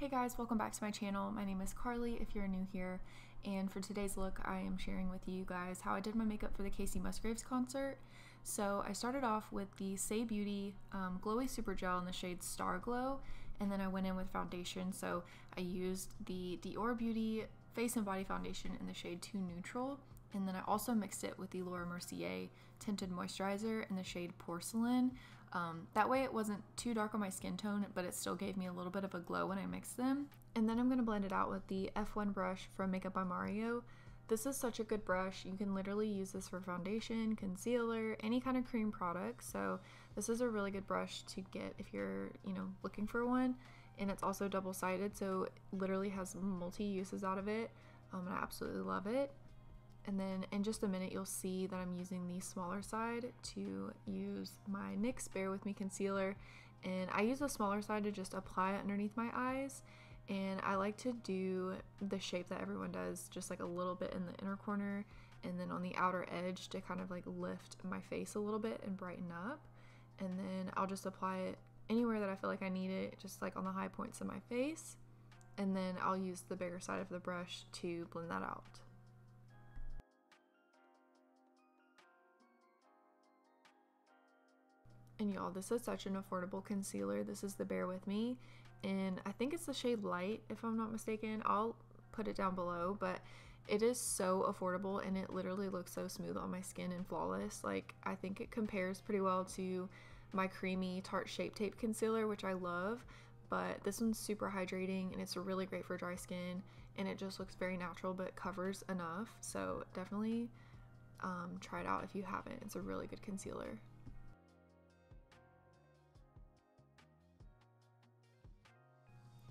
Hey guys, welcome back to my channel. My name is Carly if you're new here, and for today's look I am sharing with you guys how I did my makeup for the KACEY MUSGRAVES concert. So I started off with the Saie Beauty Glowy Super Gel in the shade Starglow, and then I went in with foundation. So I used the Dior Beauty Face and Body Foundation in the shade Too Neutral, and then I also mixed it with the Mercier Tinted Moisturizer in the shade Porcelain. That way it wasn't too dark on my skin tone, but it still gave me a little bit of a glow when I mixed them. And then I'm going to blend it out with the F1 brush from Makeup by Mario. This is such a good brush. You can literally use this for foundation, concealer, any kind of cream product. So this is a really good brush to get if you're, looking for one. And it's also double-sided, so it literally has multi-uses out of it. And I absolutely love it. And then in just a minute, you'll see that I'm using the smaller side to use my NYX Bear With Me concealer. And I use the smaller side to just apply it underneath my eyes. And I like to do the shape that everyone does, just like a little bit in the inner corner and then on the outer edge to kind of like lift my face a little bit and brighten up. And then I'll just apply it anywhere that I feel like I need it, just like on the high points of my face. And then I'll use the bigger side of the brush to blend that out. And y'all, this is such an affordable concealer. This is the Bear With Me, and I think it's the shade Light if I'm not mistaken. I'll put it down below, but it is so affordable and it literally looks so smooth on my skin and flawless. Like, I think it compares pretty well to my creamy Tarte Shape Tape concealer, which I love, but this one's super hydrating and it's really great for dry skin, and it just looks very natural but covers enough. So definitely try it out if you haven't. It's a really good concealer.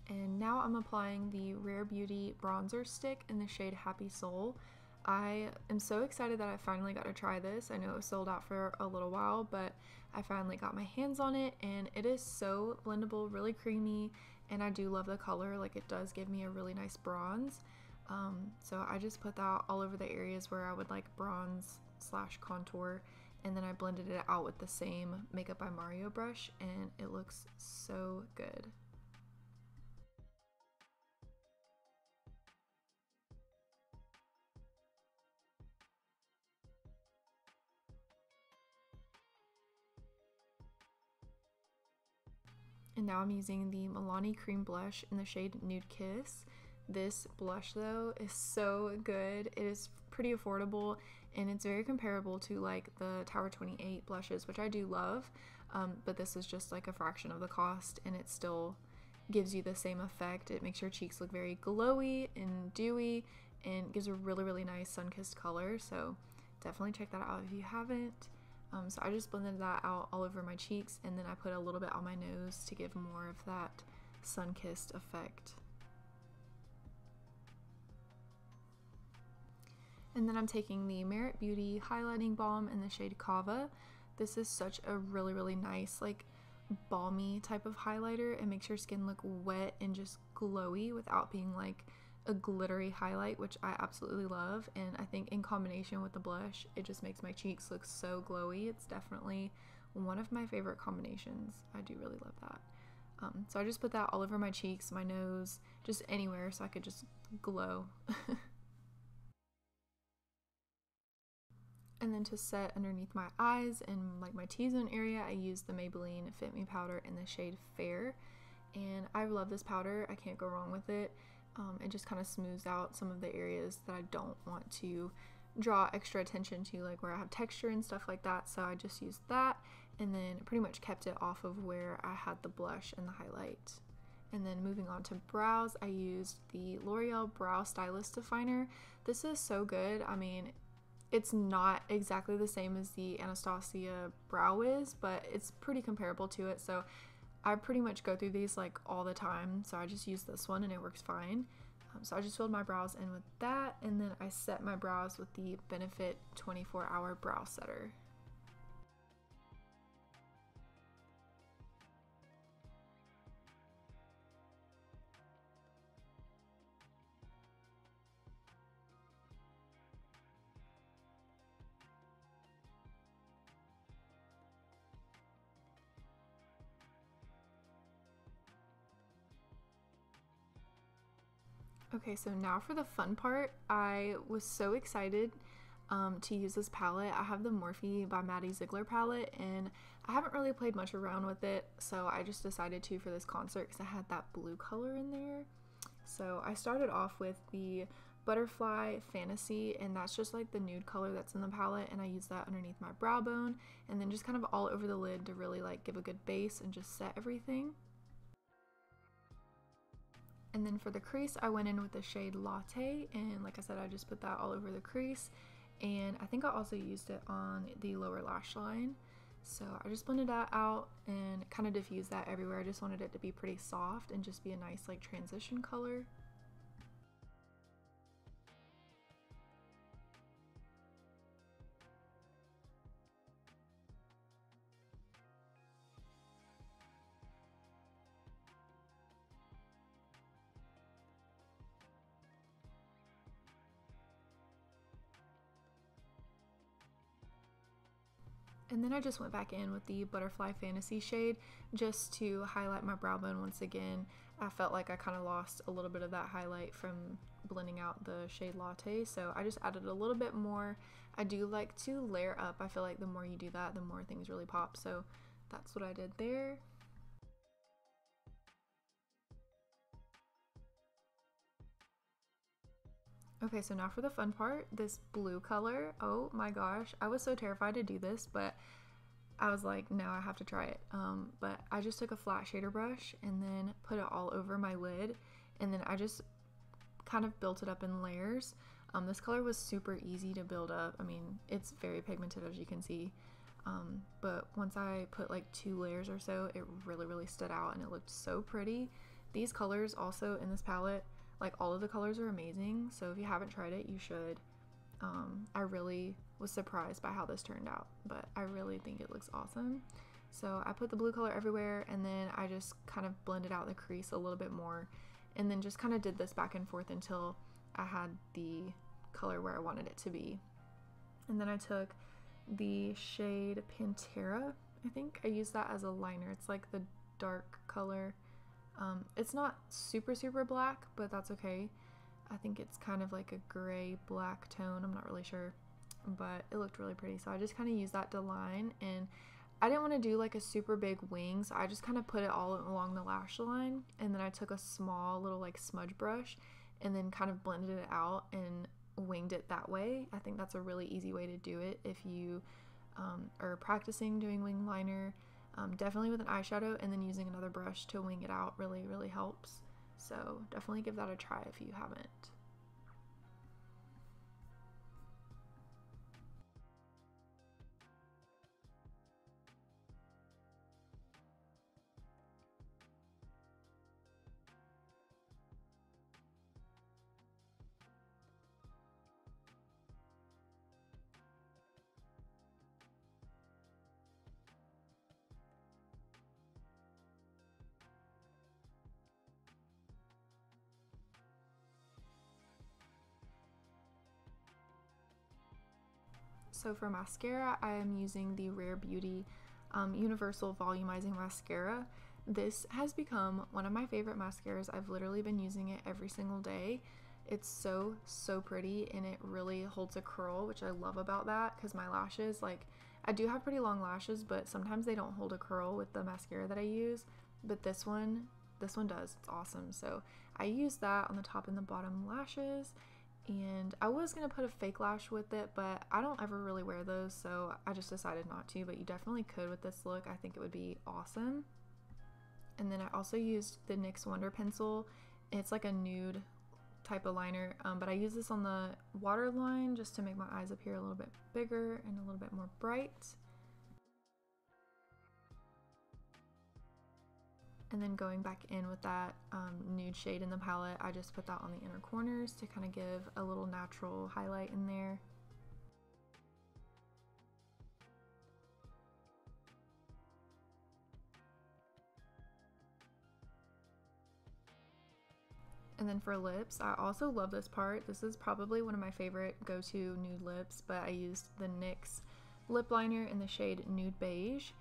And now I'm applying the Rare Beauty bronzer stick in the shade Happy Soul. I am so excited that I finally got to try this. I know it was sold out for a little while, but I finally got my hands on it, and it is so blendable, really creamy, and I do love the color. Like, it does give me a really nice bronze. So I just put that all over the areas where I would like bronze / contour, and then I blended it out with the same Makeup by Mario brush, and it looks so good. And now I'm using the Milani cream blush in the shade Nude Kiss. This blush though is so good. It is pretty affordable, and it's very comparable to like the Tower 28 blushes, which I do love, but this is just like a fraction of the cost, and it still gives you the same effect. It makes your cheeks look very glowy and dewy and gives a really nice sun-kissed color. So definitely check that out if you haven't. So I just blended that out all over my cheeks, and then I put a little bit on my nose to give more of that sun-kissed effect. And then I'm taking the Merit Beauty highlighting balm in the shade Cava. This is such a really nice, like, balmy type of highlighter. It makes your skin look wet and just glowy without being like a glittery highlight, which I absolutely love. And I think in combination with the blush, it just makes my cheeks look so glowy. It's definitely one of my favorite combinations. I do really love that. So I just put that all over my cheeks, my nose, just anywhere so I could just glow. And then to set underneath my eyes and like my T-zone area, I used the Maybelline Fit Me powder in the shade Fair. And I love this powder. I can't go wrong with it. It just kind of smooths out some of the areas that I don't want to draw extra attention to, like where I have texture and stuff like that. So I just used that, and then pretty much kept it off of where I had the blush and the highlight. And then moving on to brows, I used the L'Oreal Brow Stylist Definer. This is so good. I mean, it's not exactly the same as the Anastasia Brow Wiz, but it's pretty comparable to it. So I pretty much go through these like all the time, so I just use this one and it works fine. So I just filled my brows in with that, and then I set my brows with the Benefit 24-Hour Brow Setter. Okay, so now for the fun part. I was so excited to use this palette. I have the Morphe by Maddie Ziegler palette, and I haven't really played much around with it, so I just decided to for this concert because I had that blue color in there. So I started off with the Butterfly Fantasy, and that's just like the nude color that's in the palette, and I use that underneath my brow bone and then just kind of all over the lid to really like give a good base and just set everything. And then for the crease, I went in with the shade Latte, and like I said, I just put that all over the crease, and I think I also used it on the lower lash line. So I just blended that out and kind of diffused that everywhere. I just wanted it to be pretty soft and just be a nice like transition color. And then I just went back in with the Butterfly Fantasy shade just to highlight my brow bone once again. I felt like I kind of lost a little bit of that highlight from blending out the shade Latte, so I just added a little bit more. I do like to layer up. I feel like the more you do that, the more things really pop, so that's what I did there. Okay, so now for the fun part, this blue color. Oh my gosh, I was so terrified to do this, but I was like, no, I have to try it. But I just took a flat shader brush and then put it all over my lid, and then I just kind of built it up in layers. This color was super easy to build up. I mean, it's very pigmented as you can see, but once I put like 2 layers or so, it really stood out and it looked so pretty. These colors also in this palette, like all of the colors are amazing, so if you haven't tried it, you should. I really was surprised by how this turned out, but I really think it looks awesome. So I put the blue color everywhere, and then I just kind of blended out the crease a little bit more, and then just kind of did this back and forth until I had the color where I wanted it to be. And then I took the shade Pantera. I think I used that as a liner. It's like the dark color. It's not super black, but that's okay. I think it's kind of like a gray black tone. I'm not really sure, but it looked really pretty. So I just kind of used that to line, and I didn't want to do like a super big wing, so I just kind of put it all along the lash line, and then I took a small little like smudge brush and then kind of blended it out and winged it that way. I think that's a really easy way to do it if you are practicing doing wing liner. Definitely with an eyeshadow and then using another brush to wing it out really helps. So definitely give that a try if you haven't. So for mascara, I am using the Rare Beauty Universal Volumizing Mascara. This has become one of my favorite mascaras. I've literally been using it every single day. It's so pretty, and it really holds a curl, which I love about that, because my lashes, like, I do have pretty long lashes, but sometimes they don't hold a curl with the mascara that I use, but this one does. It's awesome. So I use that on the top and the bottom lashes. And I was going to put a fake lash with it, but I don't ever really wear those, so I just decided not to, but you definitely could with this look. I think it would be awesome. And then I also used the NYX Wonder Pencil. It's like a nude type of liner, but I use this on the waterline just to make my eyes appear a little bit bigger and a little bit more bright. And then going back in with that nude shade in the palette, I just put that on the inner corners to kind of give a little natural highlight in there. And then for lips, I also love this part. This is probably one of my favorite go-to nude lips, but I used the NYX lip liner in the shade Nude Beige.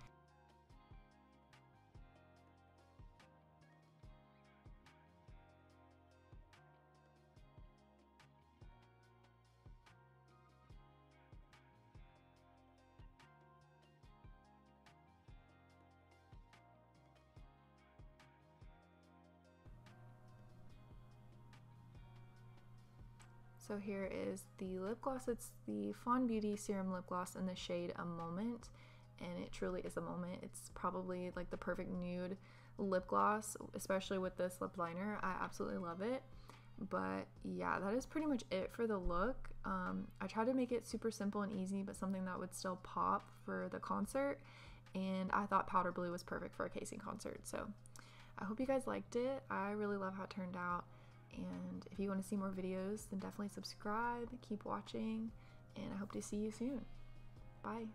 So here is the lip gloss. It's the Fawn Beauty Serum Lip Gloss in the shade A Moment, and it truly is a moment. It's probably like the perfect nude lip gloss, especially with this lip liner. I absolutely love it. But yeah, that is pretty much it for the look. I tried to make it super simple and easy, but something that would still pop for the concert, and I thought powder blue was perfect for a KACEY concert. So I hope you guys liked it. I really love how it turned out, and if you want to see more videos, then definitely subscribe, keep watching, and I hope to see you soon. Bye.